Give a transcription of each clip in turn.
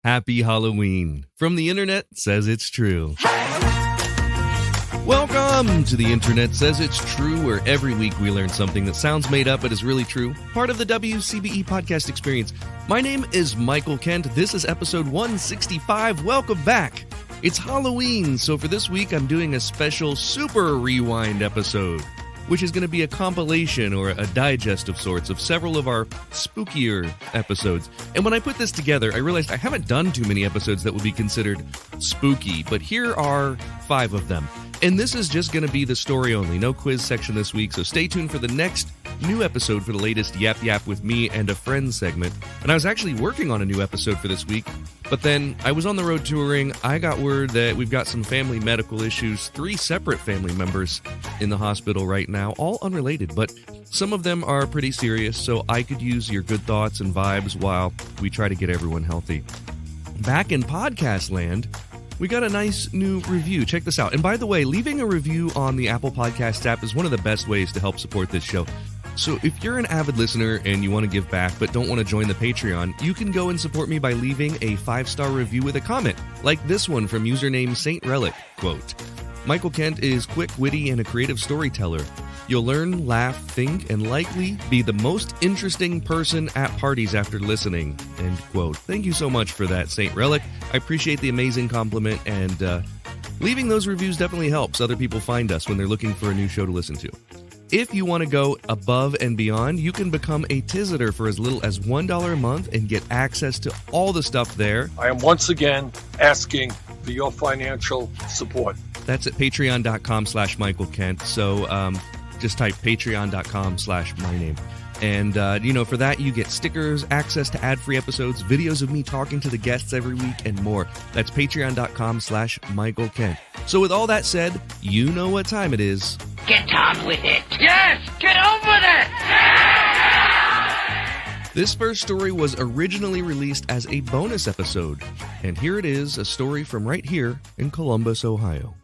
Happy Halloween. From the Internet Says It's True. Welcome to the Internet Says It's True, where every week we learn something that sounds made up but is really true. Part of the WCBE podcast experience. My name is Michael Kent. This is episode 165. Welcome back. It's Halloween, so for this week I'm doing a special Super Rewind episode, which is going to be a compilation or a digest of sorts of several of our spookier episodes. And when I put this together, I realized I haven't done too many episodes that would be considered spooky, but here are 5 of them. And this is just going to be the story only, no quiz section this week, so stay tuned for the next new episode for the latest Yap Yap with Me and a Friend segment. And I was actually working on a new episode for this week, but then I was on the road touring. I got word that we've got some family medical issues, 3 separate family members in the hospital right now, all unrelated, but some of them are pretty serious, so I could use your good thoughts and vibes while we try to get everyone healthy. Back in podcast land, we got a nice new review. Check this out. And by the way, leaving a review on the Apple Podcast app is one of the best ways to help support this show. So if you're an avid listener and you want to give back but don't want to join the Patreon, you can go and support me by leaving a 5-star review with a comment, like this one from username Saint Relic. Quote, Michael Kent is quick, witty, and a creative storyteller. You'll learn, laugh, think, and likely be the most interesting person at parties after listening. End quote. Thank you so much for that, Saint Relic. I appreciate the amazing compliment, and leaving those reviews definitely helps other people find us when they're looking for a new show to listen to. If you want to go above and beyond, you can become a Tiziter for as little as $1 a month and get access to all the stuff there. I am once again asking for your financial support. That's at patreon.com/Michael Kent. So just type patreon.com/my name. And, for that, you get stickers, access to ad-free episodes, videos of me talking to the guests every week, and more. That's patreon.com/Michael Kent. So with all that said, you know what time it is. Get on with it. Yes, get on with it. This first story was originally released as a bonus episode. And here it is, a story from right here in Columbus, Ohio.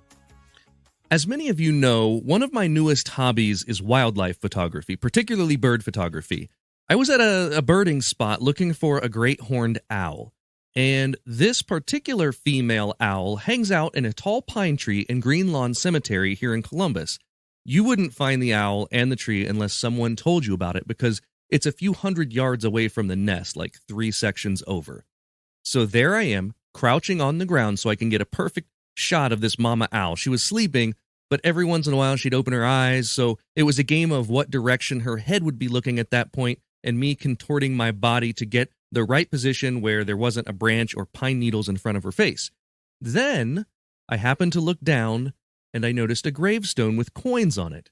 As many of you know, one of my newest hobbies is wildlife photography, particularly bird photography. I was at a birding spot looking for a great horned owl, and this particular female owl hangs out in a tall pine tree in Green Lawn Cemetery here in Columbus. You wouldn't find the owl and the tree unless someone told you about it, because it's a few hundred yards away from the nest, like 3 sections over. So there I am, crouching on the ground so I can get a perfect shot of this mama owl. She was sleeping, but every once in a while she'd open her eyes, so it was a game of what direction her head would be looking at that point, and me contorting my body to get the right position where there wasn't a branch or pine needles in front of her face. Then I happened to look down, and I noticed a gravestone with coins on it.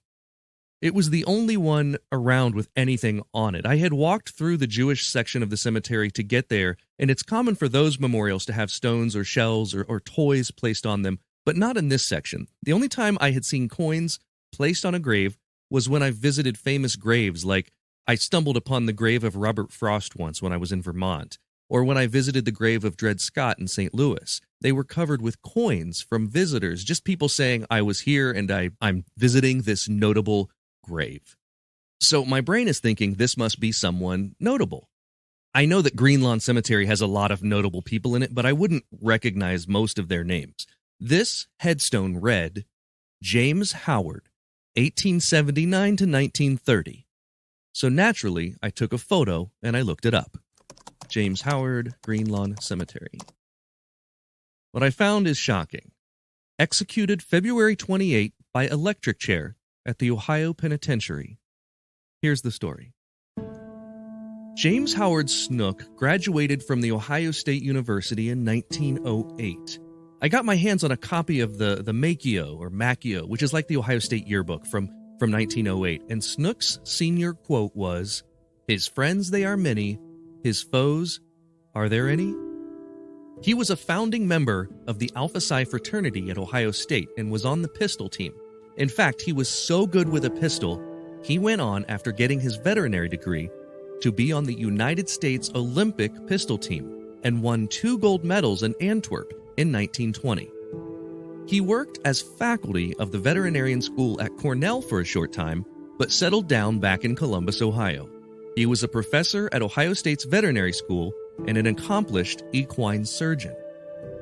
It was the only one around with anything on it. I had walked through the Jewish section of the cemetery to get there, and it's common for those memorials to have stones or shells or toys placed on them, but not in this section. The only time I had seen coins placed on a grave was when I visited famous graves, like I stumbled upon the grave of Robert Frost once when I was in Vermont, or when I visited the grave of Dred Scott in St. Louis. They were covered with coins from visitors, just people saying I was here and I'm visiting this notable grave. So my brain is thinking this must be someone notable. I know that Green Lawn Cemetery has a lot of notable people in it, but I wouldn't recognize most of their names. This headstone read, James Howard, 1879 to 1930. So naturally, I took a photo and I looked it up. James Howard, Green Lawn Cemetery. What I found is shocking. Executed February 28 by electric chair at the Ohio Penitentiary. Here's the story. James Howard Snook graduated from the Ohio State University in 1908. I got my hands on a copy of the Macchio, or Macchio, which is like the Ohio State yearbook from 1908, and Snook's senior quote was, "His friends they are many, his foes, are there any?" He was a founding member of the Alpha Psi fraternity at Ohio State and was on the pistol team. In fact, he was so good with a pistol, he went on, after getting his veterinary degree, to be on the United States Olympic pistol team and won 2 gold medals in Antwerp in 1920. He worked as faculty of the veterinarian school at Cornell for a short time, but settled down back in Columbus, Ohio. He was a professor at Ohio State's veterinary school and an accomplished equine surgeon.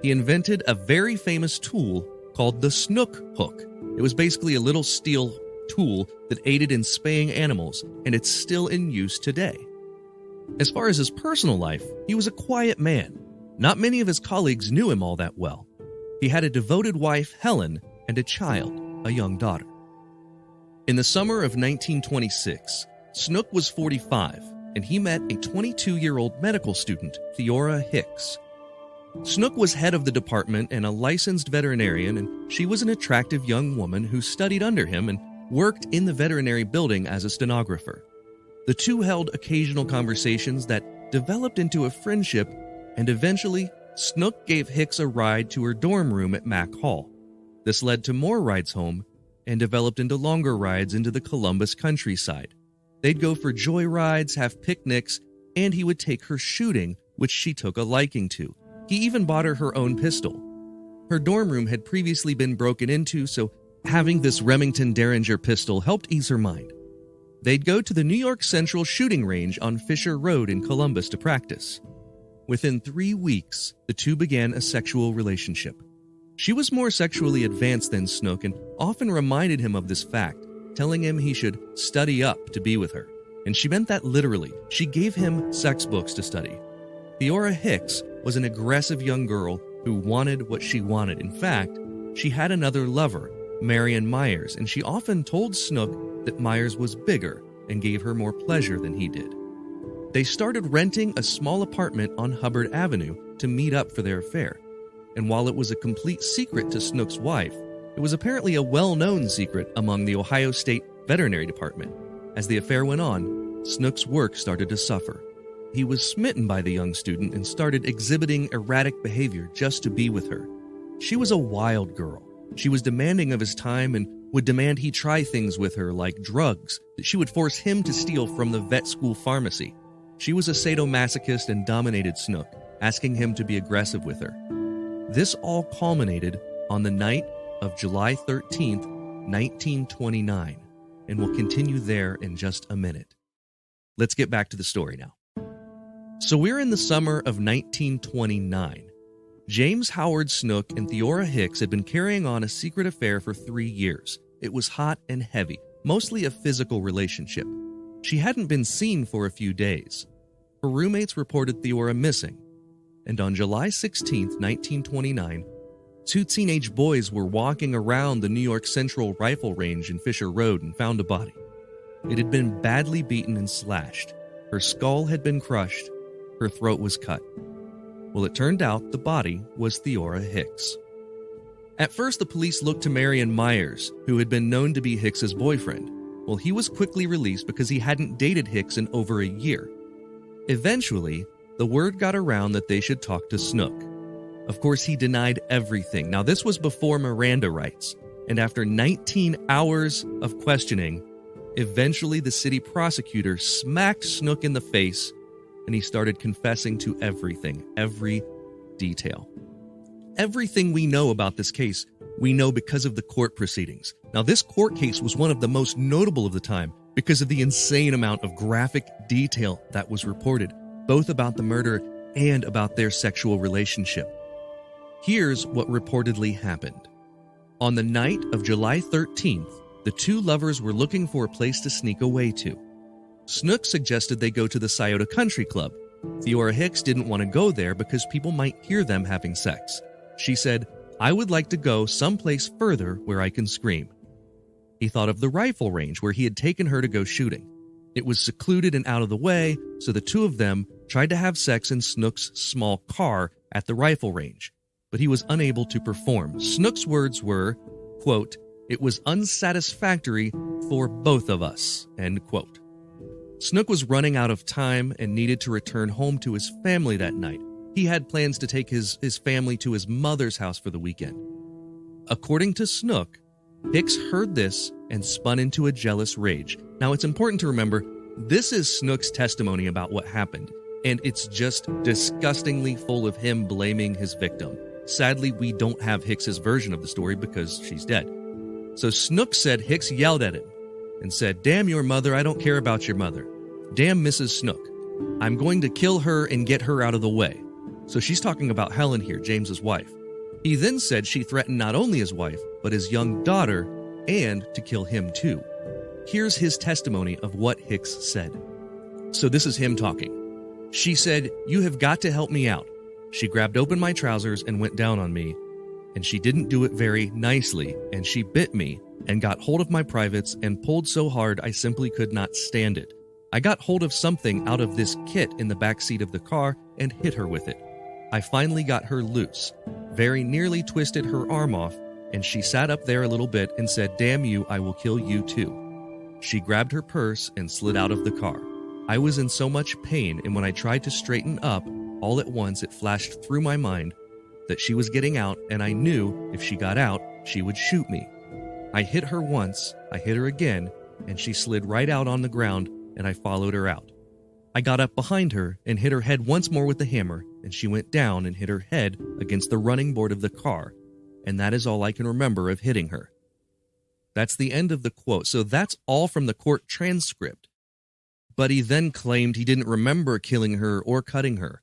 He invented a very famous tool called the snook hook. It was basically a little steel tool that aided in spaying animals, and it's still in use today. As far as his personal life, he was a quiet man. Not many of his colleagues knew him all that well. He had a devoted wife, Helen, and a child, a young daughter. In the summer of 1926, Snook was 45, and he met a 22-year-old medical student, Theora Hicks. Snook was head of the department and a licensed veterinarian, and she was an attractive young woman who studied under him and worked in the veterinary building as a stenographer. The two held occasional conversations that developed into a friendship, and eventually, Snook gave Hicks a ride to her dorm room at Mack Hall. This led to more rides home and developed into longer rides into the Columbus countryside. They'd go for joy rides, have picnics, and he would take her shooting, which she took a liking to. He even bought her her own pistol. Her dorm room had previously been broken into, so having this Remington Derringer pistol helped ease her mind. They'd go to the New York Central shooting range on Fisher Road in Columbus to practice. Within 3 weeks, the two began a sexual relationship. She was more sexually advanced than Snook and often reminded him of this fact, telling him he should study up to be with her. And she meant that literally. She gave him sex books to study. Theora Hicks was an aggressive young girl who wanted what she wanted. In fact, she had another lover, Marion Myers, and she often told Snook that Myers was bigger and gave her more pleasure than he did. They started renting a small apartment on Hubbard Avenue to meet up for their affair. And while it was a complete secret to Snook's wife, it was apparently a well-known secret among the Ohio State Veterinary Department. As the affair went on, Snook's work started to suffer. He was smitten by the young student and started exhibiting erratic behavior just to be with her. She was a wild girl. She was demanding of his time and would demand he try things with her like drugs that she would force him to steal from the vet school pharmacy. She was a sadomasochist and dominated Snook, asking him to be aggressive with her. This all culminated on the night of July 13th, 1929, and we'll continue there in just a minute. Let's get back to the story now. So we're in the summer of 1929. James Howard Snook and Theora Hicks had been carrying on a secret affair for 3 years. It was hot and heavy, mostly a physical relationship. She hadn't been seen for a few days. Her roommates reported Theora missing, and on July 16, 1929, 2 teenage boys were walking around the New York Central Rifle Range in Fisher Road and found a body. It had been badly beaten and slashed. Her skull had been crushed. Her throat was cut. Well, it turned out the body was Theora Hicks. At first, the police looked to Marion Myers, who had been known to be Hicks's boyfriend. Well, he was quickly released because he hadn't dated Hicks in over a year. Eventually, the word got around that they should talk to Snook. Of course, he denied everything. Now, this was before Miranda rights, and after 19 hours of questioning, eventually the city prosecutor smacked Snook in the face, and he started confessing to everything, every detail. Everything we know about this case, we know because of the court proceedings. Now, this court case was one of the most notable of the time because of the insane amount of graphic detail that was reported, both about the murder and about their sexual relationship. Here's what reportedly happened. On the night of July 13th, the 2 lovers were looking for a place to sneak away to. Snook suggested they go to the Scioto Country Club. Theora Hicks didn't want to go there because people might hear them having sex. She said, "I would like to go someplace further where I can scream." He thought of the rifle range where he had taken her to go shooting. It was secluded and out of the way, so the 2 of them tried to have sex in Snook's small car at the rifle range, but he was unable to perform. Snook's words were, quote, "It was unsatisfactory for both of us," end quote. Snook was running out of time and needed to return home to his family that night. He had plans to take his family to his mother's house for the weekend. According to Snook, Hicks heard this and spun into a jealous rage. Now, it's important to remember, this is Snook's testimony about what happened, and it's just disgustingly full of him blaming his victim. Sadly, we don't have Hicks's version of the story because she's dead. So Snook said Hicks yelled at him and said, "Damn your mother, I don't care about your mother. Damn Mrs. Snook." I'm going to kill her and get her out of the way. So she's talking about Helen here, James's wife. He then said she threatened not only his wife, but his young daughter, and to kill him too. Here's his testimony of what Hicks said. So this is him talking. She said, "You have got to help me out." She grabbed open my trousers and went down on me, and she didn't do it very nicely, and she bit me and got hold of my privates and pulled so hard I simply could not stand it. I got hold of something out of this kit in the back seat of the car and hit her with it. I finally got her loose, very nearly twisted her arm off, and she sat up there a little bit and said, "Damn you, I will kill you too." She grabbed her purse and slid out of the car. I was in so much pain, and when I tried to straighten up, all at once it flashed through my mind that she was getting out, and I knew if she got out, she would shoot me. I hit her once, I hit her again, and she slid right out on the ground, and I followed her out. I got up behind her and hit her head once more with the hammer, and she went down and hit her head against the running board of the car, and that is all I can remember of hitting her. That's the end of the quote. So that's all from the court transcript. But he then claimed he didn't remember killing her or cutting her.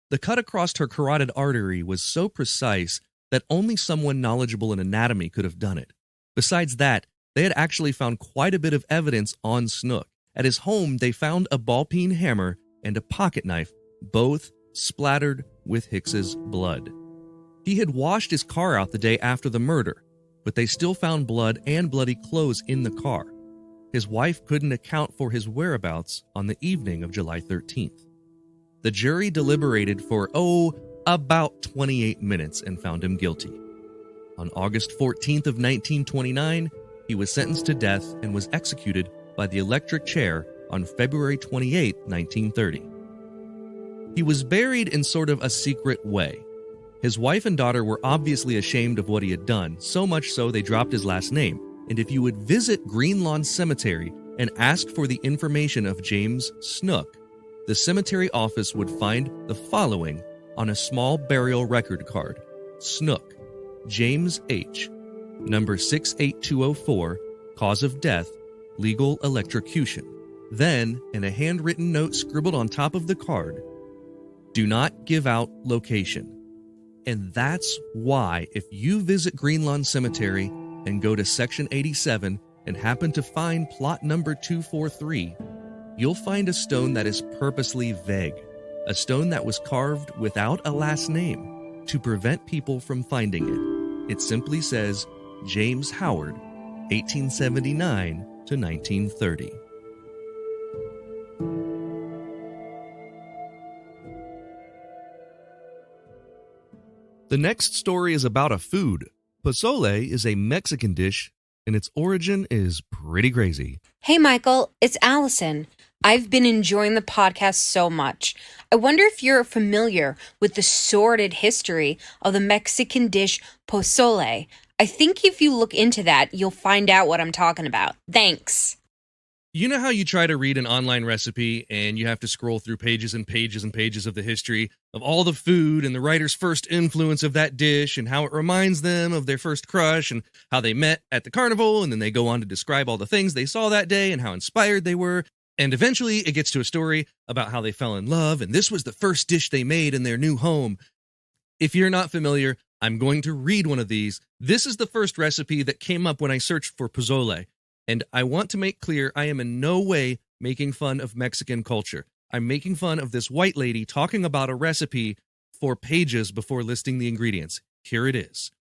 The cut across her carotid artery was so precise that only someone knowledgeable in anatomy could have done it. Besides that, they had actually found quite a bit of evidence on Snook. At his home, they found a ball-peen hammer and a pocket knife, both splattered with Hicks's blood. He had washed his car out the day after the murder, but they still found blood and bloody clothes in the car. His wife couldn't account for his whereabouts on the evening of July 13th. The jury deliberated for, about 28 minutes and found him guilty. On August 14th of 1929, he was sentenced to death and was executed by the electric chair on February 28, 1930. He was buried in sort of a secret way. His wife and daughter were obviously ashamed of what he had done, so much so they dropped his last name. And if you would visit Green Lawn Cemetery and ask for the information of James Snook, the cemetery office would find the following on a small burial record card. Snook, James H., number 68204, cause of death, legal electrocution. Then, in a handwritten note scribbled on top of the card, do not give out location. And that's why if you visit Green Lawn Cemetery and go to section 87 and happen to find plot number 243, you'll find a stone that is purposely vague, a stone that was carved without a last name to prevent people from finding it. It simply says James Howard, 1879 to 1930. The next story is about a food. Pozole is a Mexican dish, and its origin is pretty crazy. Hey, Michael, it's Allison. I've been enjoying the podcast so much. I wonder if you're familiar with the sordid history of the Mexican dish pozole. I think if you look into that, you'll find out what I'm talking about. Thanks. You know how you try to read an online recipe and you have to scroll through pages and pages and pages of the history of all the food and the writer's first influence of that dish and how it reminds them of their first crush and how they met at the carnival, and then they go on to describe all the things they saw that day and how inspired they were. And eventually it gets to a story about how they fell in love and this was the first dish they made in their new home. If you're not familiar, I'm going to read one of these. This is the first recipe that came up when I searched for pozole. And I want to make clear, I am in no way making fun of Mexican culture. I'm making fun of this white lady talking about a recipe for pages before listing the ingredients. Here it is.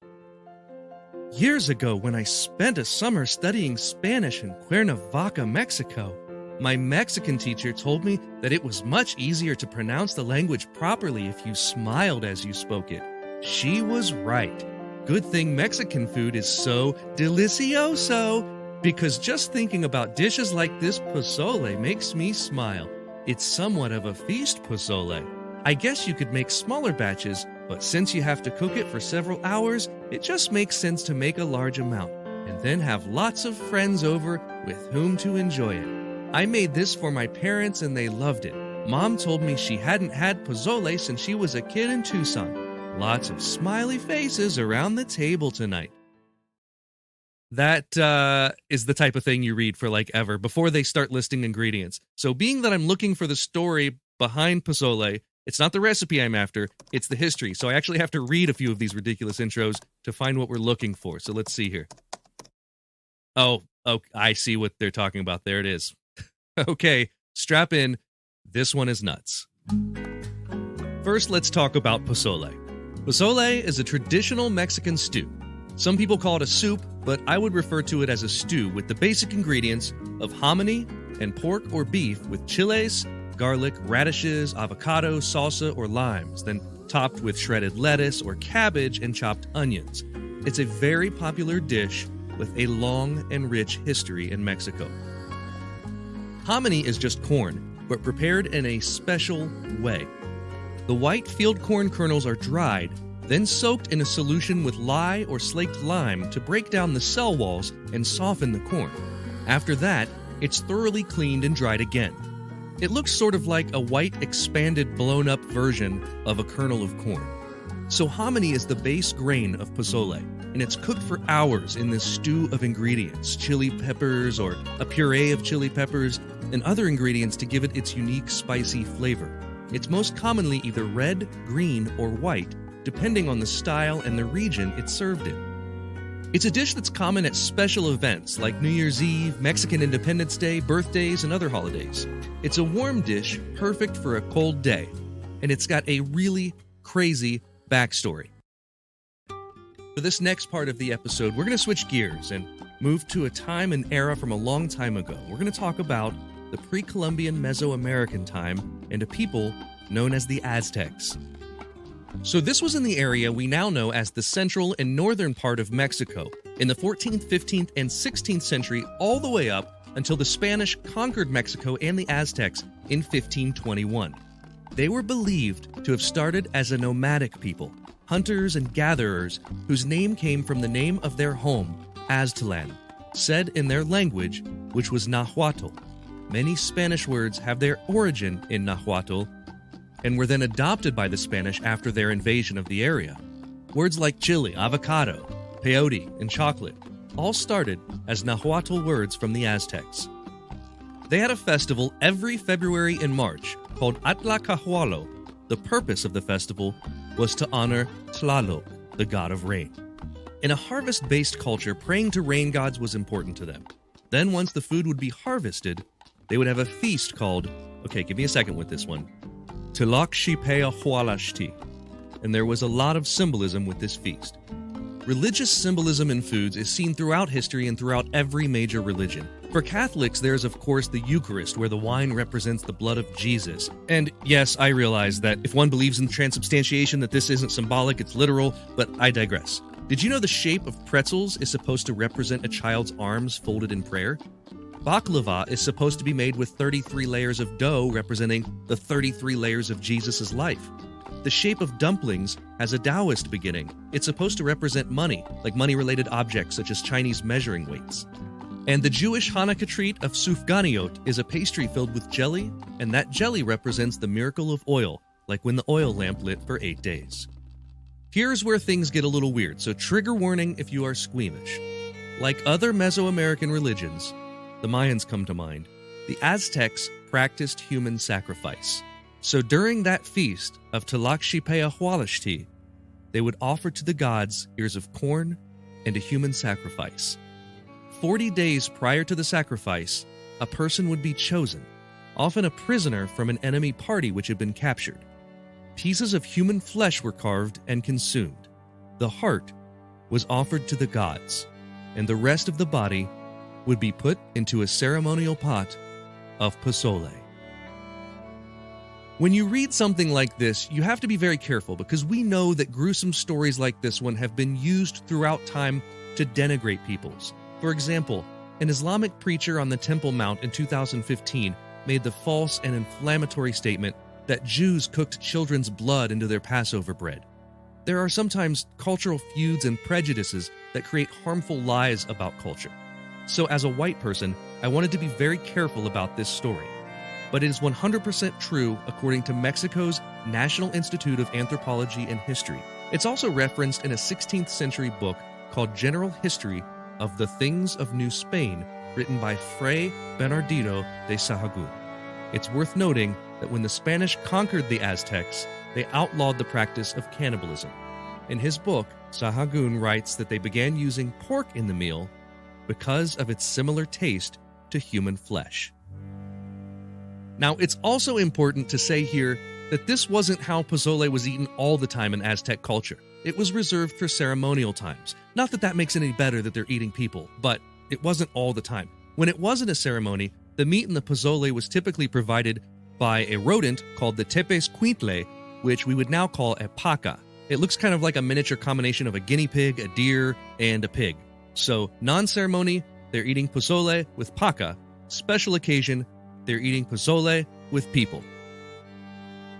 Years ago, when I spent a summer studying Spanish in Cuernavaca, Mexico, my Mexican teacher told me that it was much easier to pronounce the language properly if you smiled as you spoke it. She was right. Good thing Mexican food is so delicioso. Because just thinking about dishes like this pozole makes me smile. It's somewhat of a feast pozole. I guess you could make smaller batches, but since you have to cook it for several hours, it just makes sense to make a large amount, and then have lots of friends over with whom to enjoy it. I made this for my parents and they loved it. Mom told me she hadn't had pozole since she was a kid in Tucson. Lots of smiley faces around the table tonight. That is the type of thing you read for like ever before they start listing ingredients. So being that I'm looking for the story behind pozole, it's not the recipe I'm after, it's the history. So I actually have to read a few of these ridiculous intros to find what we're looking for. So let's see here. Oh, I see what they're talking about. There it is. Okay, strap in. This one is nuts. First, let's talk about pozole. Pozole is a traditional Mexican stew. Some people call it a soup, but I would refer to it as a stew with the basic ingredients of hominy and pork or beef with chiles, garlic, radishes, avocado, salsa, or limes, then topped with shredded lettuce or cabbage and chopped onions. It's a very popular dish with a long and rich history in Mexico. Hominy is just corn, but prepared in a special way. The white field corn kernels are dried, then soaked in a solution with lye or slaked lime to break down the cell walls and soften the corn. After that, it's thoroughly cleaned and dried again. It looks sort of like a white, expanded, blown-up version of a kernel of corn. So hominy is the base grain of pozole, and it's cooked for hours in this stew of ingredients, chili peppers or a puree of chili peppers, and other ingredients to give it its unique spicy flavor. It's most commonly either red, green, or white, depending on the style and the region it's served in. It's a dish that's common at special events like New Year's Eve, Mexican Independence Day, birthdays, and other holidays. It's a warm dish perfect for a cold day, and it's got a really crazy backstory. For this next part of the episode, we're going to switch gears and move to a time and era from a long time ago. We're going to talk about the pre-Columbian Mesoamerican time and a people known as the Aztecs. So this was in the area we now know as the central and northern part of Mexico in the 14th, 15th, and 16th century, all the way up until the Spanish conquered Mexico and the Aztecs in 1521. They were believed to have started as a nomadic people, hunters and gatherers whose name came from the name of their home, Aztlan, said in their language, which was Nahuatl. Many Spanish words have their origin in Nahuatl and were then adopted by the Spanish after their invasion of the area. Words like chili, avocado, peyote, and chocolate all started as Nahuatl words from the Aztecs. They had a festival every February and March called Atlacahualo. The purpose of the festival was to honor Tlaloc, the god of rain. In a harvest-based culture, praying to rain gods was important to them. Then once the food would be harvested, they would have a feast called, okay, give me a second with this one, Tlaxipea-Hualashti, and there was a lot of symbolism with this feast. Religious symbolism in foods is seen throughout history and throughout every major religion. For Catholics, there's of course the Eucharist, where the wine represents the blood of Jesus. And yes, I realize that if one believes in transubstantiation that this isn't symbolic, it's literal, but I digress. Did you know the shape of pretzels is supposed to represent a child's arms folded in prayer? Baklava is supposed to be made with 33 layers of dough representing the 33 layers of Jesus' life. The shape of dumplings has a Taoist beginning. It's supposed to represent money, like money-related objects such as Chinese measuring weights. And the Jewish Hanukkah treat of sufganiyot is a pastry filled with jelly, and that jelly represents the miracle of oil, like when the oil lamp lit for 8 days. Here's where things get a little weird, so trigger warning if you are squeamish. Like other Mesoamerican religions, the Mayans come to mind, the Aztecs practiced human sacrifice. So during that feast of Tlaxipea-Hualashti, they would offer to the gods ears of corn and a human sacrifice. 40 days prior to the sacrifice, a person would be chosen, often a prisoner from an enemy party which had been captured. Pieces of human flesh were carved and consumed. The heart was offered to the gods, and the rest of the body would be put into a ceremonial pot of pozole. When you read something like this, you have to be very careful because we know that gruesome stories like this one have been used throughout time to denigrate peoples. For example, an Islamic preacher on the Temple Mount in 2015 made the false and inflammatory statement that Jews cooked children's blood into their Passover bread. There are sometimes cultural feuds and prejudices that create harmful lies about culture. So as a white person, I wanted to be very careful about this story. But it is 100% true according to Mexico's National Institute of Anthropology and History. It's also referenced in a 16th century book called General History of The Things of New Spain, written by Fray Bernardino de Sahagún. It's worth noting that when the Spanish conquered the Aztecs, they outlawed the practice of cannibalism. In his book, Sahagún writes that they began using pork in the meal because of its similar taste to human flesh. Now, it's also important to say here that this wasn't how pozole was eaten all the time in Aztec culture. It was reserved for ceremonial times. Not that that makes it any better that they're eating people, but it wasn't all the time. When it wasn't a ceremony, the meat in the pozole was typically provided by a rodent called the tepes quintle, which we would now call a paca. It looks kind of like a miniature combination of a guinea pig, a deer, and a pig. So, non-ceremony, they're eating pozole with paca. Special occasion, they're eating pozole with people.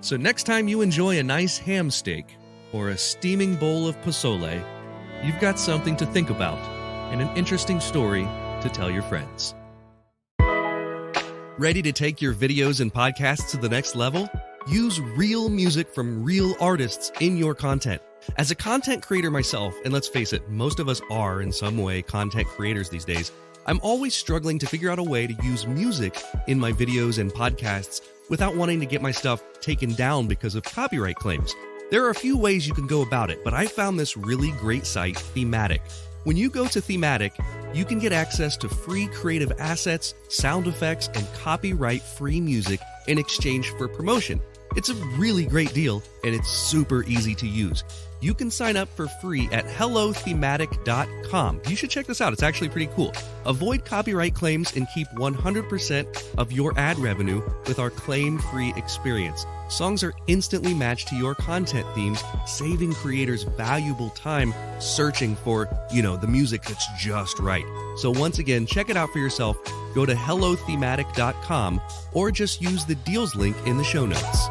So next time you enjoy a nice ham steak or a steaming bowl of pozole, you've got something to think about and an interesting story to tell your friends. Ready to take your videos and podcasts to the next level? Use real music from real artists in your content. As a content creator myself, and let's face it, most of us are in some way content creators these days, I'm always struggling to figure out a way to use music in my videos and podcasts without wanting to get my stuff taken down because of copyright claims. There are a few ways you can go about it, but I found this really great site, Thematic. When you go to Thematic, you can get access to free creative assets, sound effects, and copyright-free music in exchange for promotion. It's a really great deal, and it's super easy to use. You can sign up for free at hellothematic.com. You should check this out. It's actually pretty cool. Avoid copyright claims and keep 100% of your ad revenue with our claim-free experience. Songs are instantly matched to your content themes, saving creators valuable time searching for, the music that's just right. So once again, check it out for yourself. Go to hellothematic.com or just use the deals link in the show notes.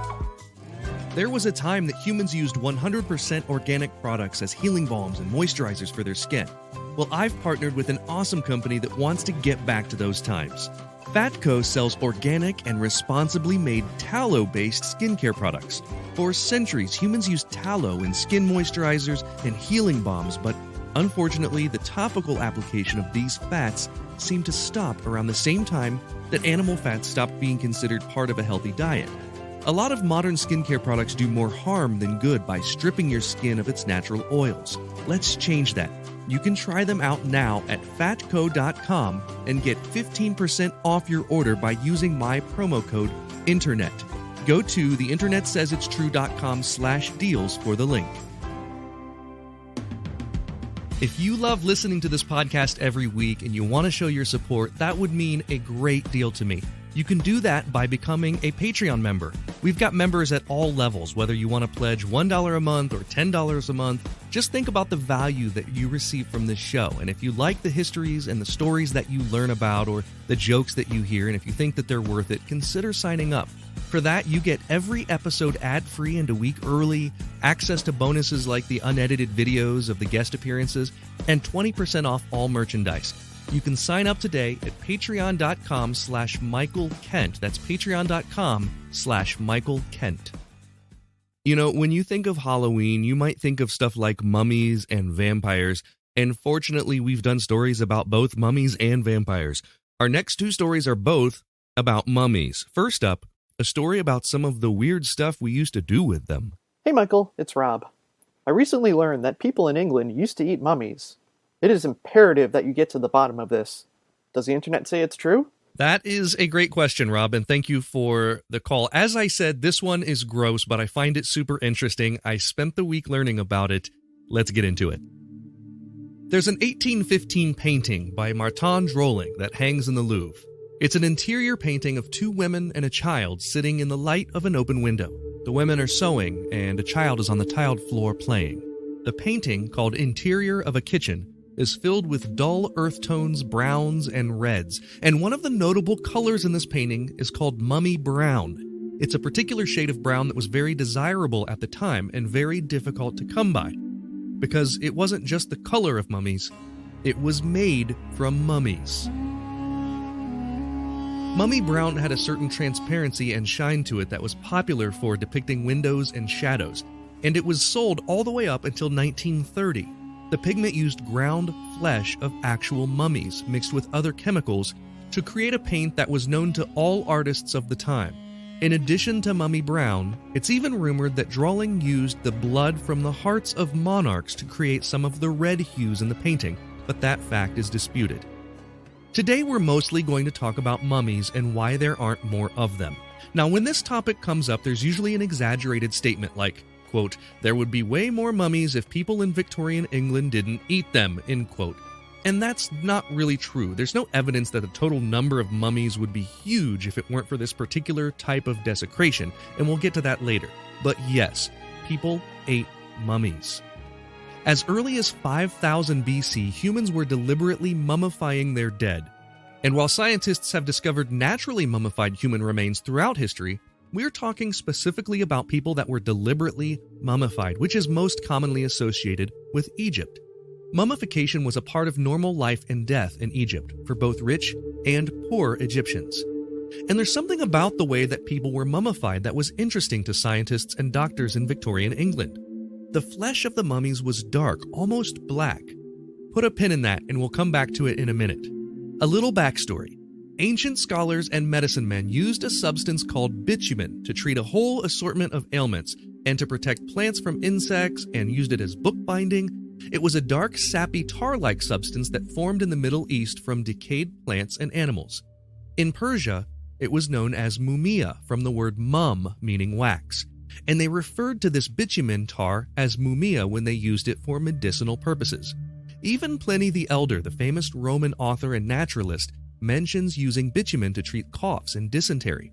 There was a time that humans used 100% organic products as healing balms and moisturizers for their skin. Well, I've partnered with an awesome company that wants to get back to those times. Fatco sells organic and responsibly made tallow-based skincare products. For centuries, humans used tallow in skin moisturizers and healing balms, but unfortunately, the topical application of these fats seemed to stop around the same time that animal fats stopped being considered part of a healthy diet. A lot of modern skincare products do more harm than good by stripping your skin of its natural oils. Let's change that. You can try them out now at fatco.com and get 15% off your order by using my promo code INTERNET. Go to theinternetsaysitstrue.com/deals for the link. If you love listening to this podcast every week and you want to show your support, that would mean a great deal to me. You can do that by becoming a Patreon member. We've got members at all levels, whether you want to pledge $1 a month or $10 a month. Just think about the value that you receive from this show. And if you like the histories and the stories that you learn about or the jokes that you hear, and if you think that they're worth it, consider signing up. For that, you get every episode ad-free and a week early, access to bonuses like the unedited videos of the guest appearances, and 20% off all merchandise. You can sign up today at patreon.com/Michael Kent. That's patreon.com/Michael Kent. When you think of Halloween, you might think of stuff like mummies and vampires. And fortunately, we've done stories about both mummies and vampires. Our next two stories are both about mummies. First up, a story about some of the weird stuff we used to do with them. Hey Michael, it's Rob. I recently learned that people in England used to eat mummies. It is imperative that you get to the bottom of this. Does the internet say it's true? That is a great question, Rob, and thank you for the call. As I said, this one is gross, but I find it super interesting. I spent the week learning about it. Let's get into it. There's an 1815 painting by Martin Drolling that hangs in the Louvre. It's an interior painting of two women and a child sitting in the light of an open window. The women are sewing, and a child is on the tiled floor playing. The painting, called Interior of a Kitchen, is filled with dull earth tones, browns, and reds, and one of the notable colors in this painting is called mummy brown. It's a particular shade of brown that was very desirable at the time and very difficult to come by, because it wasn't just the color of mummies, it was made from mummies. Mummy brown had a certain transparency and shine to it that was popular for depicting windows and shadows, and it was sold all the way up until 1930. The pigment used ground flesh of actual mummies mixed with other chemicals to create a paint that was known to all artists of the time. In addition to mummy brown, it's even rumored that Drawling used the blood from the hearts of monarchs to create some of the red hues in the painting, but that fact is disputed. Today we're mostly going to talk about mummies and why there aren't more of them. Now, when this topic comes up, there's usually an exaggerated statement like, quote, "There would be way more mummies if people in Victorian England didn't eat them," end quote. And that's not really true. There's no evidence that the total number of mummies would be huge if it weren't for this particular type of desecration, and we'll get to that later. But yes, people ate mummies. As early as 5000 BC, humans were deliberately mummifying their dead. And while scientists have discovered naturally mummified human remains throughout history, we're talking specifically about people that were deliberately mummified, which is most commonly associated with Egypt. Mummification was a part of normal life and death in Egypt for both rich and poor Egyptians. And there's something about the way that people were mummified that was interesting to scientists and doctors in Victorian England. The flesh of the mummies was dark, almost black. Put a pin in that and we'll come back to it in a minute. A little backstory. Ancient scholars and medicine men used a substance called bitumen to treat a whole assortment of ailments and to protect plants from insects, and used it as bookbinding. It was a dark, sappy, tar-like substance that formed in the Middle East from decayed plants and animals. In Persia, it was known as mumia, from the word mum, meaning wax, and they referred to this bitumen tar as mumia when they used it for medicinal purposes. Even Pliny the Elder, the famous Roman author and naturalist, mentions using bitumen to treat coughs and dysentery.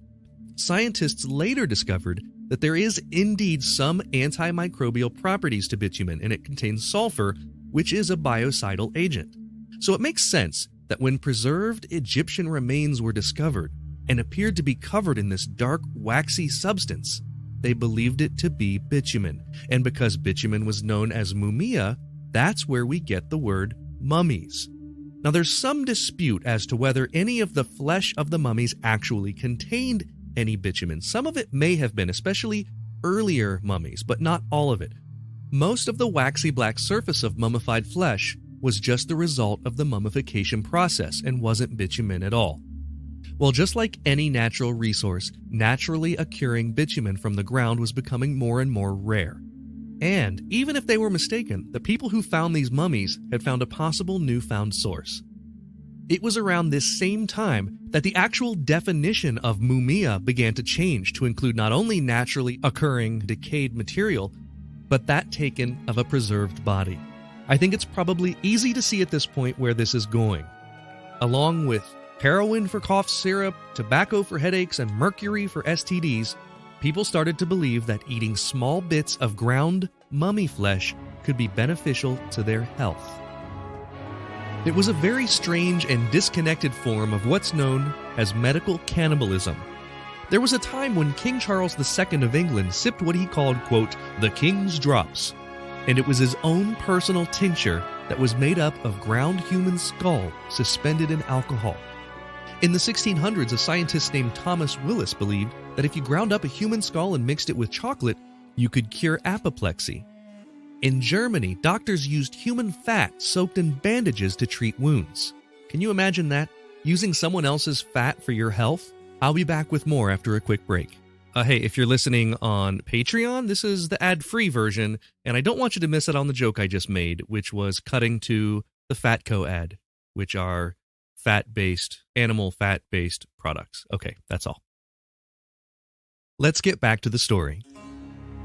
Scientists later discovered that there is indeed some antimicrobial properties to bitumen, and it contains sulfur, which is a biocidal agent. So it makes sense that when preserved Egyptian remains were discovered and appeared to be covered in this dark, waxy substance, they believed it to be bitumen. And because bitumen was known as mumia, that's where we get the word mummies. Now, there's some dispute as to whether any of the flesh of the mummies actually contained any bitumen. Some of it may have been, especially earlier mummies, but not all of it. Most of the waxy black surface of mummified flesh was just the result of the mummification process and wasn't bitumen at all. Well, just like any natural resource, naturally occurring bitumen from the ground was becoming more and more rare. And even if they were mistaken, the people who found these mummies had found a possible newfound source. It was around this same time that the actual definition of mumia began to change to include not only naturally occurring decayed material, but that taken of a preserved body. I think it's probably easy to see at this point where this is going. Along with heroin for cough syrup, tobacco for headaches, and mercury for STDs, people started to believe that eating small bits of ground mummy flesh could be beneficial to their health. It was a very strange and disconnected form of what's known as medical cannibalism. There was a time when King Charles II of England sipped what he called, quote, the King's Drops, and it was his own personal tincture that was made up of ground human skull suspended in alcohol. In the 1600s, a scientist named Thomas Willis believed that if you ground up a human skull and mixed it with chocolate, you could cure apoplexy. In Germany, doctors used human fat soaked in bandages to treat wounds. Can you imagine that? Using someone else's fat for your health? I'll be back with more after a quick break. Hey, if you're listening on Patreon, this is the ad-free version, and I don't want you to miss out on the joke I just made, which was cutting to the Fatco ad, which are animal fat-based products. Okay, that's all. Let's get back to the story.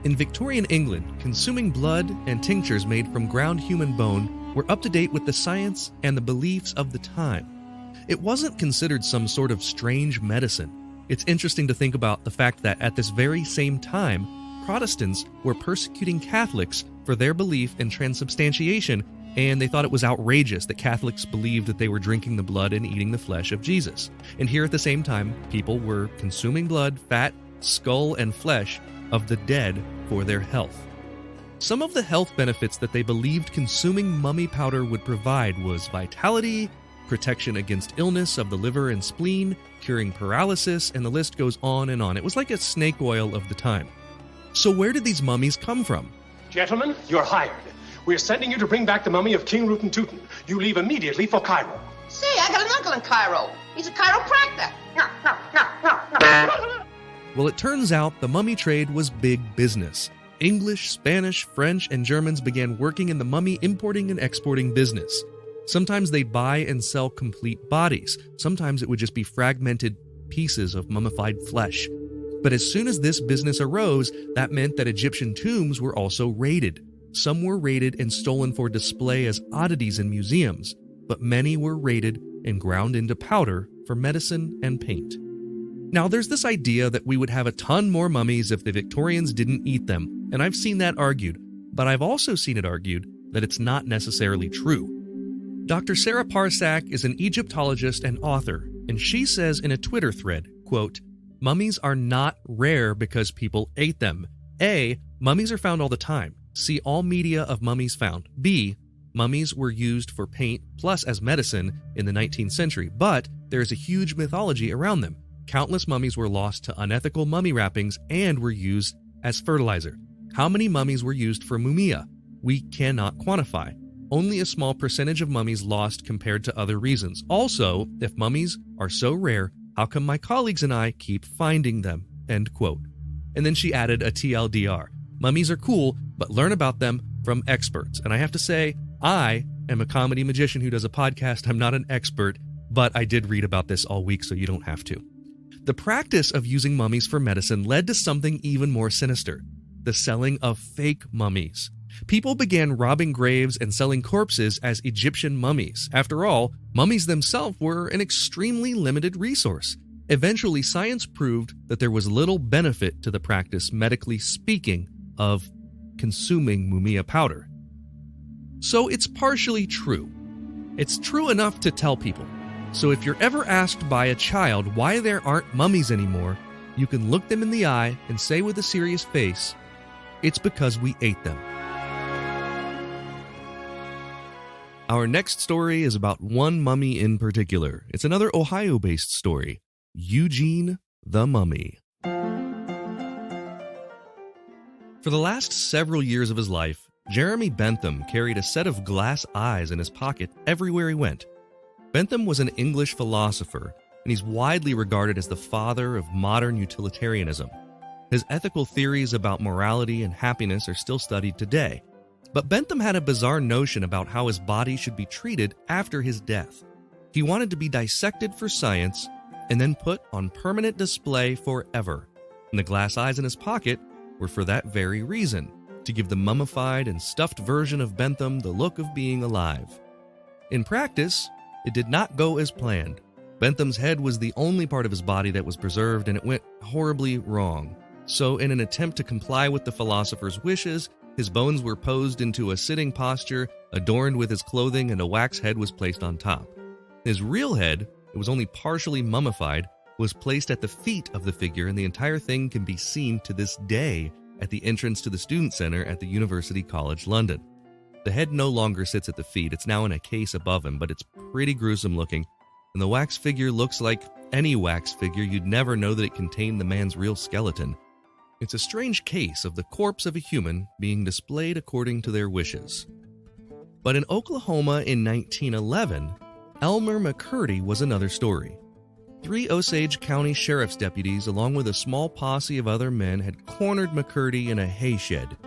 In Victorian England, consuming blood and tinctures made from ground human bone were up to date with the science and the beliefs of the time. It wasn't considered some sort of strange medicine. It's interesting to think about the fact that at this very same time, Protestants were persecuting Catholics for their belief in transubstantiation, and they thought it was outrageous that Catholics believed that they were drinking the blood and eating the flesh of Jesus. And here at the same time, people were consuming blood, fat, skull, and flesh of the dead for their health. Some of the health benefits that they believed consuming mummy powder would provide was vitality, protection against illness of the liver and spleen, curing paralysis, and the list goes on and on. It was like a snake oil of the time. So where did these mummies come from? Gentlemen, you're hired. We're sending you to bring back the mummy of King Rootin' Tootin'. You leave immediately for Cairo. Say, I got an uncle in Cairo. He's a chiropractor. Well, it turns out the mummy trade was big business. English, Spanish, French, and Germans began working in the mummy importing and exporting business. Sometimes they'd buy and sell complete bodies. Sometimes it would just be fragmented pieces of mummified flesh. But as soon as this business arose, that meant that Egyptian tombs were also raided. Some were raided and stolen for display as oddities in museums, but many were raided and ground into powder for medicine and paint. Now, there's this idea that we would have a ton more mummies if the Victorians didn't eat them, and I've seen that argued, but I've also seen it argued that it's not necessarily true. Dr. Sarah Parsak is an Egyptologist and author, and she says in a Twitter thread, quote, "Mummies are not rare because people ate them. A, mummies are found all the time. See all media of mummies found. B, mummies were used for paint plus as medicine in the 19th century, but there is a huge mythology around them. Countless mummies were lost to unethical mummy wrappings and were used as fertilizer. How many mummies were used for mumia? We cannot quantify. Only a small percentage of mummies lost compared to other reasons. Also, if mummies are so rare, how come my colleagues and I keep finding them?" End quote. And then she added a TLDR. Mummies are cool, but learn about them from experts. And I have to say, I am a comedy magician who does a podcast. I'm not an expert, but I did read about this all week, so you don't have to. The practice of using mummies for medicine led to something even more sinister: the selling of fake mummies. People began robbing graves and selling corpses as Egyptian mummies. After all, mummies themselves were an extremely limited resource. Eventually, science proved that there was little benefit to the practice, medically speaking, of consuming mumia powder. So it's partially true. It's true enough to tell people. So if you're ever asked by a child why there aren't mummies anymore, you can look them in the eye and say with a serious face, "It's because we ate them." Our next story is about one mummy in particular. It's another Ohio-based story, Eugene the Mummy. For the last several years of his life, Jeremy Bentham carried a set of glass eyes in his pocket everywhere he went. Bentham was an English philosopher, and he's widely regarded as the father of modern utilitarianism. His ethical theories about morality and happiness are still studied today. But Bentham had a bizarre notion about how his body should be treated after his death. He wanted to be dissected for science and then put on permanent display forever. And the glass eyes in his pocket were for that very reason, to give the mummified and stuffed version of Bentham the look of being alive. In practice, it did not go as planned. Bentham's head was the only part of his body that was preserved, and it went horribly wrong. So in an attempt to comply with the philosopher's wishes, his bones were posed into a sitting posture, adorned with his clothing, and a wax head was placed on top. His real head, it was only partially mummified, was placed at the feet of the figure, and the entire thing can be seen to this day at the entrance to the Student Center at the University College London. The head no longer sits at the feet, it's now in a case above him, but it's pretty gruesome looking, and the wax figure looks like any wax figure. You'd never know that it contained the man's real skeleton. It's a strange case of the corpse of a human being displayed according to their wishes. But in Oklahoma in 1911, Elmer McCurdy was another story. 3 Osage County sheriff's deputies, along with a small posse of other men, had cornered McCurdy in a hay shed.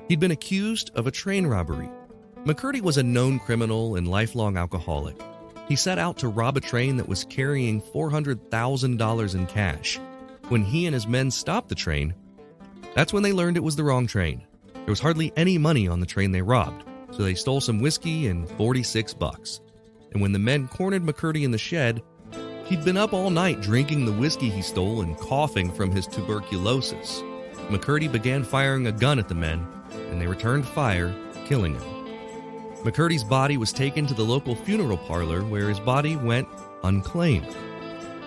He'd been accused of a train robbery. McCurdy was a known criminal and lifelong alcoholic. He set out to rob a train that was carrying $400,000 in cash. When he and his men stopped the train, that's when they learned it was the wrong train. There was hardly any money on the train they robbed, so they stole some whiskey and $46. And when the men cornered McCurdy in the shed, he'd been up all night drinking the whiskey he stole and coughing from his tuberculosis. McCurdy began firing a gun at the men, and they returned fire, killing him. McCurdy's body was taken to the local funeral parlor, where his body went unclaimed.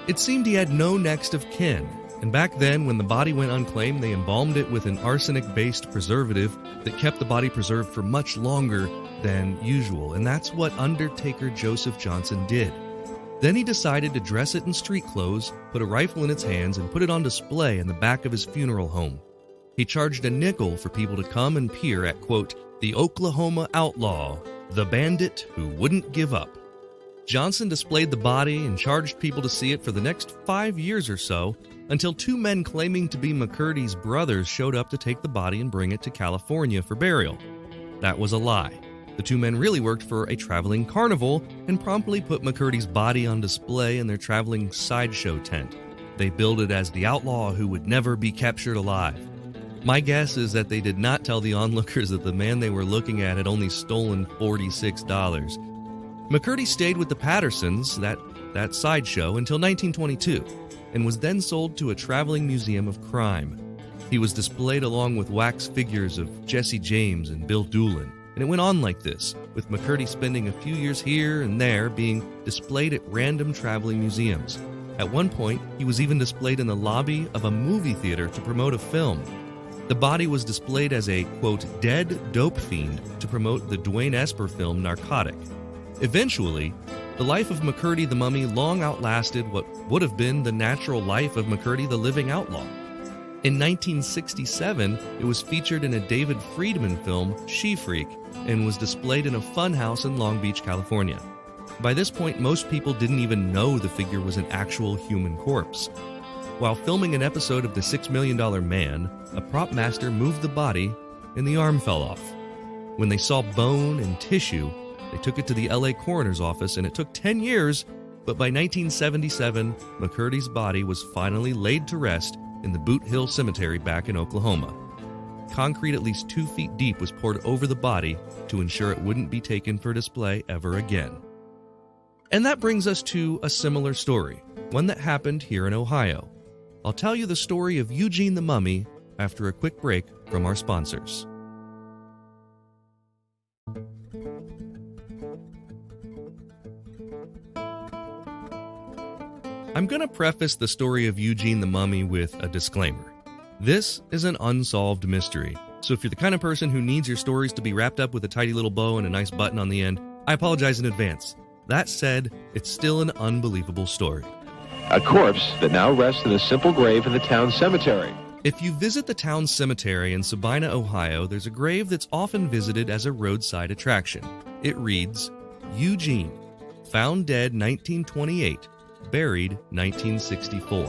It seemed he had no next of kin, and back then, when the body went unclaimed, they embalmed it with an arsenic-based preservative that kept the body preserved for much longer than usual, and that's what Undertaker Joseph Johnson did. Then he decided to dress it in street clothes, put a rifle in its hands, and put it on display in the back of his funeral home. He charged a nickel for people to come and peer at, quote, The Oklahoma Outlaw, the bandit who wouldn't give up. Johnson displayed the body and charged people to see it for the next 5 years or so, until two men claiming to be McCurdy's brothers showed up to take the body and bring it to California for burial. That was a lie. The two men really worked for a traveling carnival and promptly put McCurdy's body on display in their traveling sideshow tent. They billed it as the outlaw who would never be captured alive. My guess is that they did not tell the onlookers that the man they were looking at had only stolen $46. McCurdy stayed with the Pattersons, that sideshow, until 1922, and was then sold to a traveling museum of crime. He was displayed along with wax figures of Jesse James and Bill Doolin, and it went on like this, with McCurdy spending a few years here and there being displayed at random traveling museums. At one point, he was even displayed in the lobby of a movie theater to promote a film. The body was displayed as a, quote, dead dope fiend to promote the Dwayne Esper film Narcotic. Eventually, the life of McCurdy the Mummy long outlasted what would have been the natural life of McCurdy the living outlaw. In 1967, it was featured in a David Friedman film, She-Freak, and was displayed in a funhouse in Long Beach, California. By this point, most people didn't even know the figure was an actual human corpse. While filming an episode of The $6 Million Man, a prop master moved the body and the arm fell off. When they saw bone and tissue, they took it to the LA coroner's office, and it took 10 years, but by 1977, McCurdy's body was finally laid to rest in the Boot Hill Cemetery back in Oklahoma. Concrete at least 2 feet deep was poured over the body to ensure it wouldn't be taken for display ever again. And that brings us to a similar story, one that happened here in Ohio. I'll tell you the story of Eugene the Mummy after a quick break from our sponsors. I'm going to preface the story of Eugene the Mummy with a disclaimer. This is an unsolved mystery, so if you're the kind of person who needs your stories to be wrapped up with a tidy little bow and a nice button on the end, I apologize in advance. That said, it's still an unbelievable story. A corpse that now rests in a simple grave in the town cemetery. If you visit the town cemetery in Sabina, Ohio, there's a grave that's often visited as a roadside attraction. It reads, Eugene, found dead 1928, buried 1964.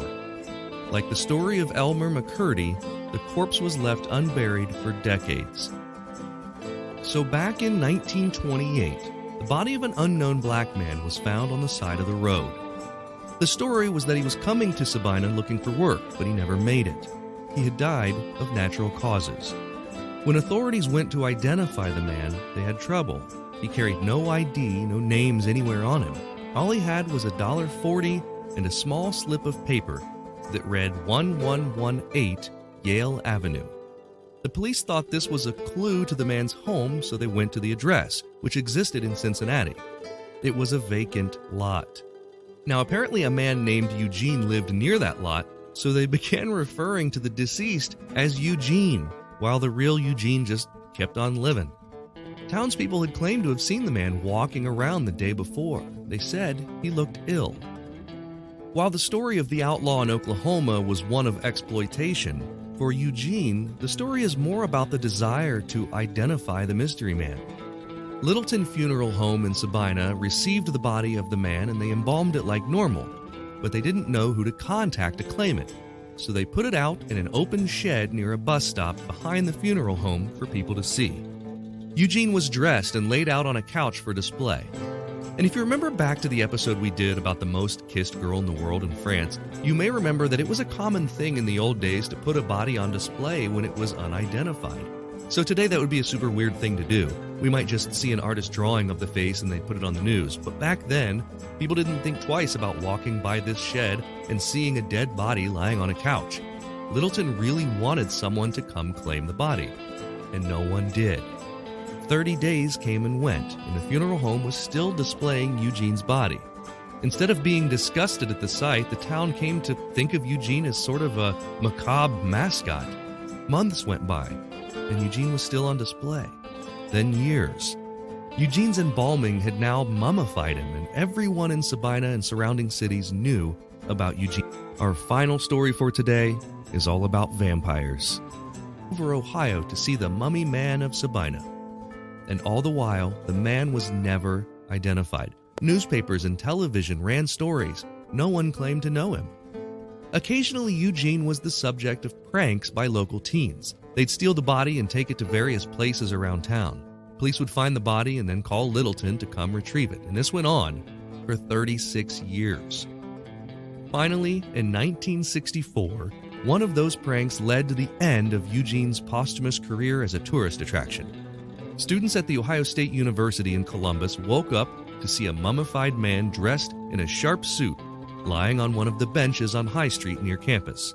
Like the story of Elmer McCurdy, the corpse was left unburied for decades. So back in 1928, the body of an unknown black man was found on the side of the road. The story was that he was coming to Sabina looking for work, but he never made it. He had died of natural causes. When authorities went to identify the man, they had trouble. He carried no ID, no names anywhere on him. All he had was $1.40 and a small slip of paper that read 1118 Yale Avenue. The police thought this was a clue to the man's home, so they went to the address, which existed in Cincinnati. It was a vacant lot. Now, apparently a man named Eugene lived near that lot, so they began referring to the deceased as Eugene, while the real Eugene just kept on living. Townspeople had claimed to have seen the man walking around the day before. They said he looked ill. While the story of the outlaw in Oklahoma was one of exploitation, for Eugene, the story is more about the desire to identify the mystery man. Littleton Funeral Home in Sabina received the body of the man and they embalmed it like normal, but they didn't know who to contact to claim it, so they put it out in an open shed near a bus stop behind the funeral home for people to see. Eugene was dressed and laid out on a couch for display. And if you remember back to the episode we did about the most kissed girl in the world in France, you may remember that it was a common thing in the old days to put a body on display when it was unidentified. So today that would be a super weird thing to do. We might just see an artist drawing of the face and they'd put it on the news. But back then, people didn't think twice about walking by this shed and seeing a dead body lying on a couch. Littleton really wanted someone to come claim the body, and no one did. 30 days came and went, and the funeral home was still displaying Eugene's body. Instead of being disgusted at the sight, the town came to think of Eugene as sort of a macabre mascot. Months went by, and Eugene was still on display. Then years. Eugene's embalming had now mummified him, and everyone in Sabina and surrounding cities knew about Eugene. Our final story for today is all about vampires. Over Ohio to see the mummy man of Sabina. And all the while, the man was never identified. Newspapers and television ran stories. No one claimed to know him. Occasionally, Eugene was the subject of pranks by local teens. They'd steal the body and take it to various places around town. Police would find the body and then call Littleton to come retrieve it, and this went on for 36 years. Finally, in 1964, one of those pranks led to the end of Eugene's posthumous career as a tourist attraction. Students at The Ohio State University in Columbus woke up to see a mummified man dressed in a sharp suit lying on one of the benches on High Street near campus.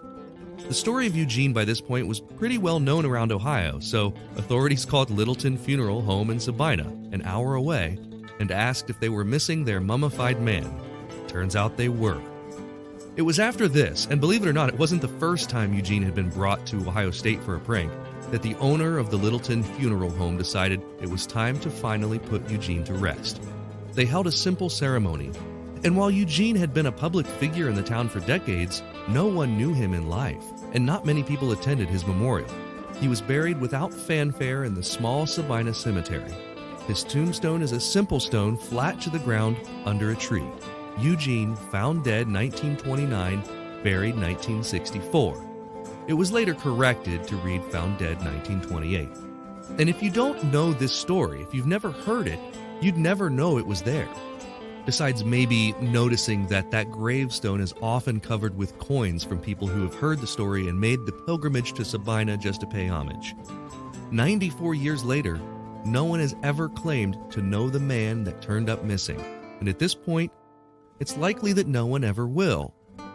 The story of Eugene by this point was pretty well known around Ohio, so authorities called Littleton Funeral Home in Sabina, an hour away, and asked if they were missing their mummified man. Turns out they were. It was after this, and believe it or not, it wasn't the first time Eugene had been brought to Ohio State for a prank, that the owner of the Littleton Funeral Home decided it was time to finally put Eugene to rest. They held a simple ceremony, and while Eugene had been a public figure in the town for decades, no one knew him in life, and not many people attended his memorial. He was buried without fanfare in the small Sabina cemetery. His tombstone is a simple stone flat to the ground under a tree. Eugene, found dead 1929, buried 1964. It was later corrected to read found dead 1928. And if you don't know this story, if you've never heard it, you'd never know it was there. Besides maybe noticing that gravestone is often covered with coins from people who have heard the story and made the pilgrimage to Sabina just to pay homage. 94 years later, no one has ever claimed to know the man that turned up missing. And at this point, it's likely that no one ever will.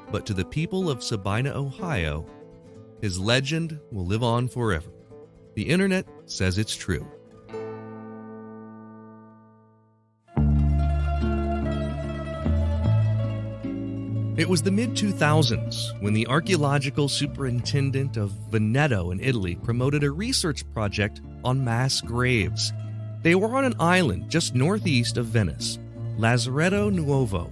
But to the people of Sabina, Ohio, his legend will live on forever. The internet says it's true. It was the mid-2000s when the archaeological superintendent of Veneto in Italy promoted a research project on mass graves. They were on an island just northeast of Venice, Lazaretto Nuovo.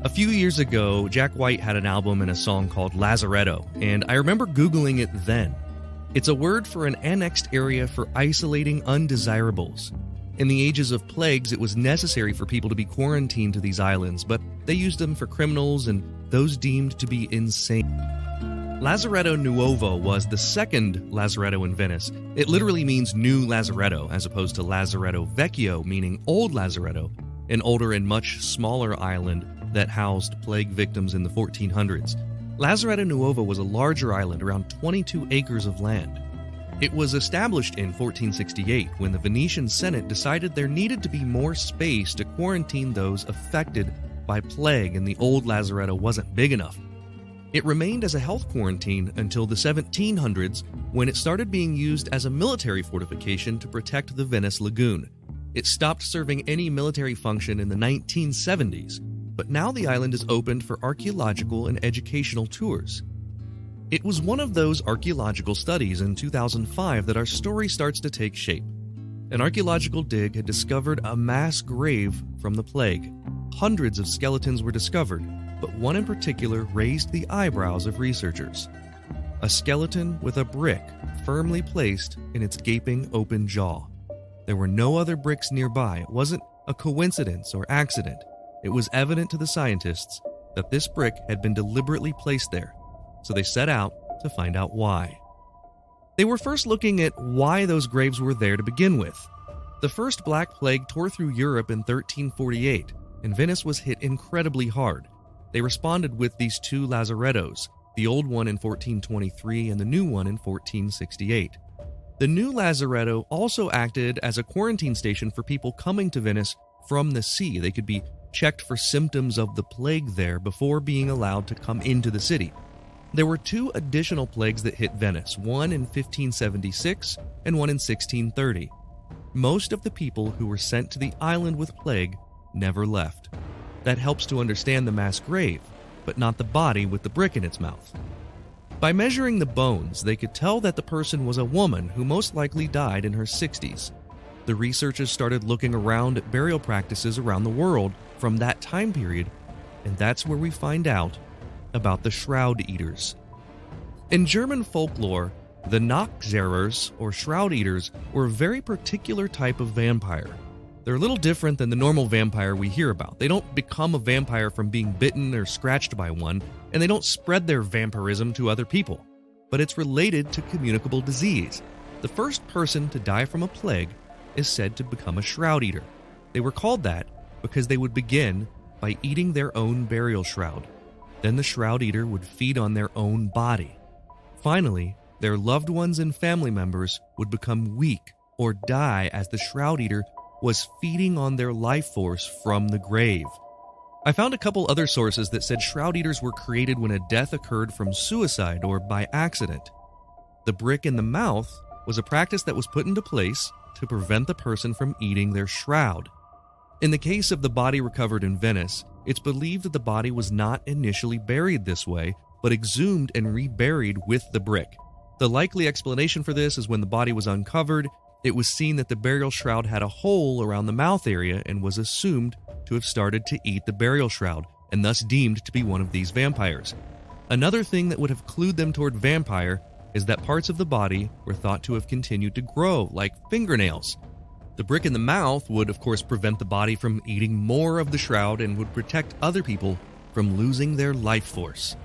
A few years ago, Jack White had an album and a song called Lazaretto, and I remember Googling it then. It's a word for an annexed area for isolating undesirables. In the ages of plagues, it was necessary for people to be quarantined to these islands, but they used them for criminals and those deemed to be insane. Lazaretto Nuovo was the second Lazaretto in Venice. It literally means new Lazaretto, as opposed to Lazaretto Vecchio, meaning old Lazaretto, an older and much smaller island that housed plague victims in the 1400s. Lazaretto Nuovo was a larger island, around 22 acres of land. It was established in 1468 when the Venetian Senate decided there needed to be more space to quarantine those affected by plague, and the old Lazaretto wasn't big enough. It remained as a health quarantine until the 1700s, when it started being used as a military fortification to protect the Venice Lagoon. It stopped serving any military function in the 1970s, but now the island is opened for archaeological and educational tours. It was one of those archaeological studies in 2005 that our story starts to take shape. An archaeological dig had discovered a mass grave from the plague. Hundreds of skeletons were discovered, but one in particular raised the eyebrows of researchers. A skeleton with a brick firmly placed in its gaping open jaw. There were no other bricks nearby. It wasn't a coincidence or accident. It was evident to the scientists that this brick had been deliberately placed there, so they set out to find out why. They were first looking at why those graves were there to begin with. The first Black Plague tore through Europe in 1348, and Venice was hit incredibly hard. They responded with these two lazarettos, the old one in 1423 and the new one in 1468. The new lazaretto also acted as a quarantine station for people coming to Venice from the sea. They could be checked for symptoms of the plague there before being allowed to come into the city. There were two additional plagues that hit Venice, one in 1576 and one in 1630. Most of the people who were sent to the island with plague never left. That helps to understand the mass grave, but not the body with the brick in its mouth. By measuring the bones, they could tell that the person was a woman who most likely died in her 60s. The researchers started looking around at burial practices around the world from that time period, and that's where we find out about the Shroud Eaters. In German folklore, The Nachtzerers, or Shroud Eaters, were a very particular type of vampire. They're a little different than the normal vampire we hear about. They don't become a vampire from being bitten or scratched by one, and they don't spread their vampirism to other people. But it's related to communicable disease. The first person to die from a plague is said to become a Shroud Eater. They were called that because they would begin by eating their own burial shroud. Then the Shroud Eater would feed on their own body. Finally, their loved ones and family members would become weak or die as the Shroud Eater was feeding on their life force from the grave. I found a couple other sources that said Shroud Eaters were created when a death occurred from suicide or by accident. The brick in the mouth was a practice that was put into place to prevent the person from eating their shroud. In the case of the body recovered in Venice, it's believed that the body was not initially buried this way, but exhumed and reburied with the brick. The likely explanation for this is when the body was uncovered, it was seen that the burial shroud had a hole around the mouth area and was assumed to have started to eat the burial shroud, and thus deemed to be one of these vampires. Another thing that would have clued them toward vampire is that parts of the body were thought to have continued to grow, like fingernails. The brick in the mouth would, of course, prevent the body from eating more of the shroud and would protect other people from losing their life force.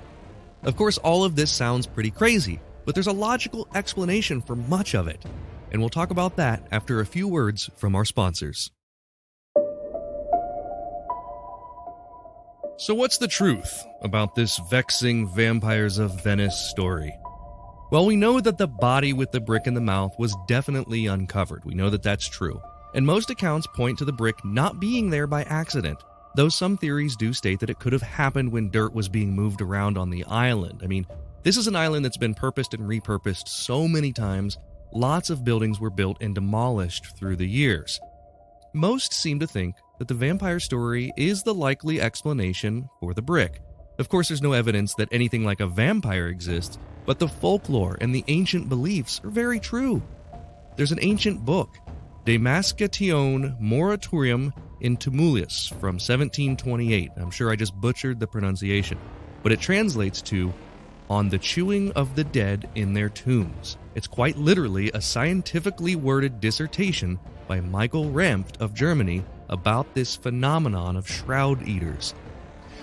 Of course, all of this sounds pretty crazy, but there's a logical explanation for much of it. And we'll talk about that after a few words from our sponsors. So what's the truth about this vexing Vampires of Venice story? Well, we know that the body with the brick in the mouth was definitely uncovered. We know that that's true. And most accounts point to the brick not being there by accident, though some theories do state that it could have happened when dirt was being moved around on the island. I mean, this is an island that's been purposed and repurposed so many times. Lots of buildings were built and demolished through the years. Most seem to think that the vampire story is the likely explanation for the brick. Of course, there's no evidence that anything like a vampire exists, but the folklore and the ancient beliefs are very true. There's an ancient book, De Mascatione Moratorium in Tumulius from 1728. I'm sure I just butchered the pronunciation, but it translates to On the Chewing of the Dead in Their Tombs. It's quite literally a scientifically worded dissertation by Michael Remft of Germany about this phenomenon of shroud eaters.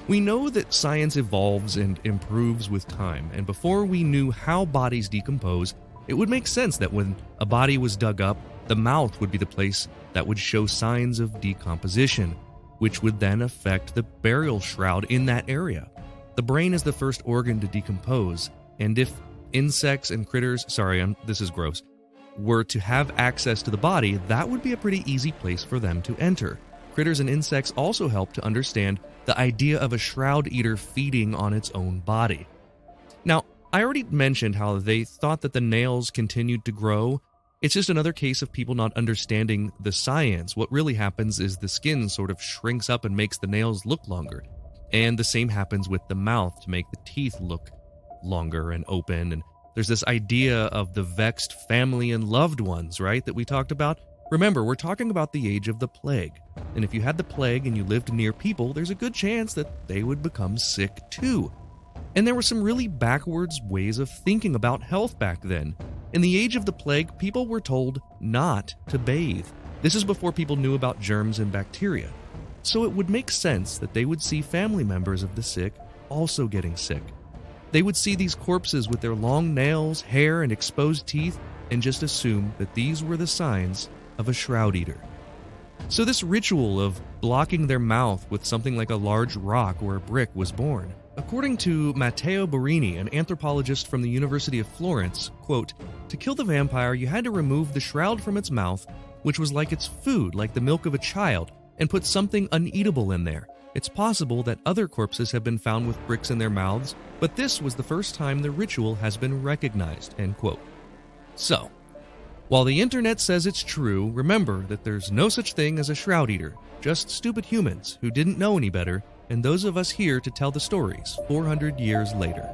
We know that science evolves and improves with time, and before we knew how bodies decompose, it would make sense that when a body was dug up, the mouth would be the place that would show signs of decomposition, which would then affect the burial shroud in that area. The brain is the first organ to decompose, and if insects and critters, this is gross, were to have access to the body, that would be a pretty easy place for them to enter. Critters and insects also help to understand the idea of a shroud eater feeding on its own body. Now, I already mentioned how they thought that the nails continued to grow. It's just another case of people not understanding the science. What really happens is the skin sort of shrinks up and makes the nails look longer. And the same happens with the mouth to make the teeth look longer and open. And there's this idea of the vexed family and loved ones, right, that we talked about. Remember, we're talking about the age of the plague. And if you had the plague and you lived near people, there's a good chance that they would become sick too. And there were some really backwards ways of thinking about health back then. In the age of the plague, people were told not to bathe. This is before people knew about germs and bacteria. So it would make sense that they would see family members of the sick also getting sick. They would see these corpses with their long nails, hair, and exposed teeth and just assume that these were the signs of a shroud eater. So this ritual of blocking their mouth with something like a large rock or a brick was born. According to Matteo Borini, an anthropologist from the University of Florence, quote, "To kill the vampire, you had to remove the shroud from its mouth, which was like its food, like the milk of a child, and put something uneatable in there. It's possible that other corpses have been found with bricks in their mouths, but this was the first time the ritual has been recognized," end quote. So, while the internet says it's true, remember that there's no such thing as a shroud eater, just stupid humans who didn't know any better, and those of us here to tell the stories 400 years later.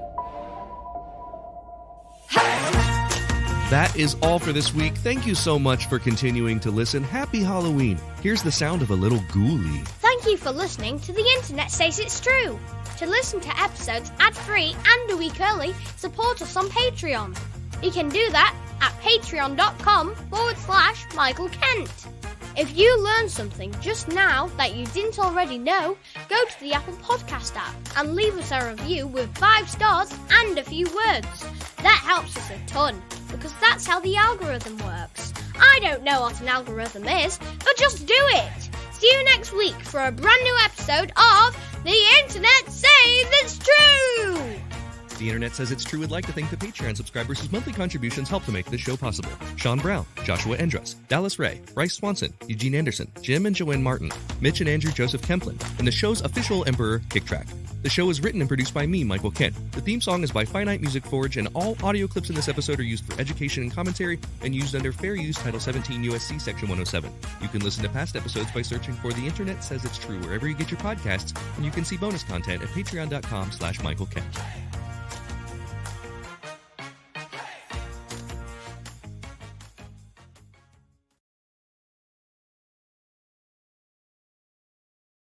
That is all for this week. Thank you so much for continuing to listen. Happy Halloween. Here's the sound of a little ghoulie. Thank you for listening to The Internet Says It's True. To listen to episodes ad-free and a week early, support us on Patreon. You can do that at patreon.com/Michael Kent. If you learned something just now that you didn't already know, go to the Apple Podcast app and leave us a review with 5 stars and a few words. That helps us a ton, because that's how the algorithm works. I don't know what an algorithm is, but just do it! See you next week for a brand new episode of The Internet Says It's True! The Internet Says It's True would like to thank the Patreon subscribers whose monthly contributions help to make this show possible. Sean Brown, Joshua Endress, Dallas Ray, Bryce Swanson, Eugene Anderson, Jim and Joanne Martin, Mitch and Andrew Joseph Kemplin, and the show's official emperor, Kick Track. The show is written and produced by me, Michael Kent. The theme song is by Finite Music Forge, and all audio clips in this episode are used for education and commentary and used under Fair Use Title 17 U.S.C. Section 107. You can listen to past episodes by searching for The Internet Says It's True wherever you get your podcasts, and you can see bonus content at patreon.com/Michael Kent.